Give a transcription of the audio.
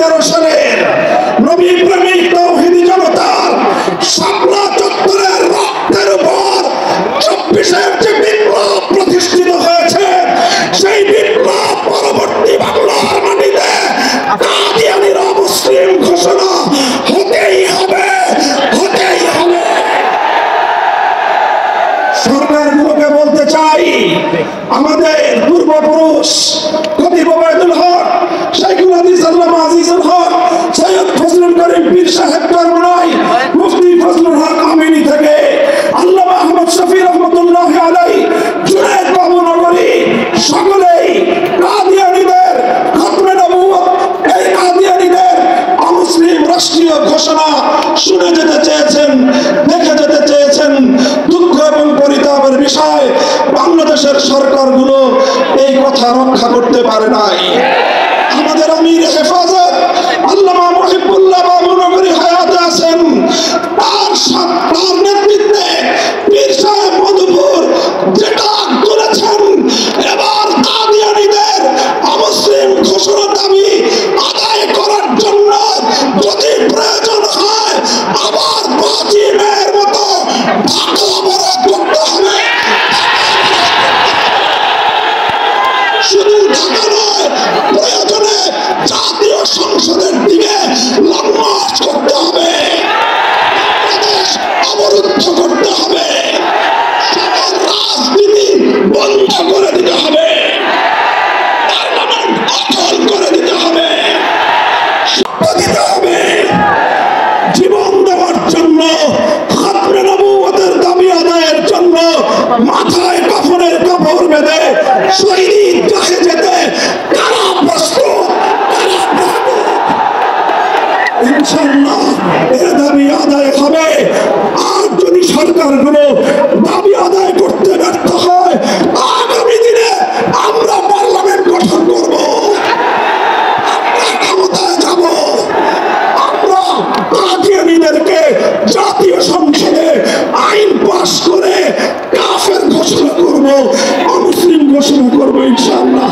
সালের নবী প্রেমিক তৌহিদি জনতার শাপলা চত্বরের রক্তের উপর 24-এর যে বিপ্লব প্রতিষ্ঠিত হয়েছে, সেই বিপ্লব পরবর্তী বাংলার মাটিতে কাদিয়ানীরা মুসলিম ঘোষণা হতেই হবে, হতেই হবে। সরকারগুলোকে বলতে চাই, আমাদের পূর্বপুরুষ খতিব ওবায়দুল হক, শাইখুল হাদিস আল্লামা আজিজুল হক, সৈয়দ ফজলুল করিম পীর সাহেব চরমনাই, মুফতি ফজলুল হক আমিনী থেকে আল্লামা আহমদ শফি রহমতুল্লাহি আলাইহি, জুনায়েদ বাবুনগরী, সকলেই কাদিয়ানীদের খতমে নবুয়ত, এই কাদিয়ানীদের অমুসলিম রাষ্ট্রীয় ঘোষণা শুনে যেতে চেয়েছেন, দেখে যেতে চেয়েছেন। দুঃখ এবং পরিতাপের বিষয়, বাংলাদেশের সরকারগুলো এই কথা রক্ষা করতে পারে নাই। আমাদের আমির হেফাজত আল্লামা মুহিবুল্লাহ বাবুনগরী হায়াতে আছেন, তার নেতৃত্বে পীর সাহেব মধুপুর যেটা করেছেন, এবার কাদিয়ানীদের অমুসলিম ঘোষণা দাবি আদায় করার জন্য যদি প্রয়োজন হয় আবার 5 মের মতো ঢাকা অবরোধ করতে হবে। শুধু ঢাকা নয়, প্রয়োজনে জাতীয় সংসদের দিকে লং মার্চ করতে হবে, বাংলাদেশ অবরুদ্ধ করতে হবে, সকল রাজনীতি বন্ধ করে দিতে হবে, পার্লামেন্ট অচল করে দিতে হবে, দিতে হবে। জীবন দেওয়ার জন্য, খতমে নবুয়তের দাবি আদায়ের জন্য মাথায় কাফনের কাপড় বেঁধে শহীদ গাহে যেতে কারা প্রস্তুত, কারা প্রস্তুত? ইনশাআল্লাহ এ দাবি আদায় হবে। আর যদি সরকারগুলো দাবি আদায় করতে ব্যর্থ হয়, আগামী দিনে আমরা পার্লামেন্ট গঠন করব, আমরা ক্ষমতায় যাব, আমরা কাদিয়ানীদেরকে জাতীয় সংসদে আইন পাস করে কাফের ঘোষণা করব, অমুসলিম ঘোষণা করব ইনশাআল্লাহ।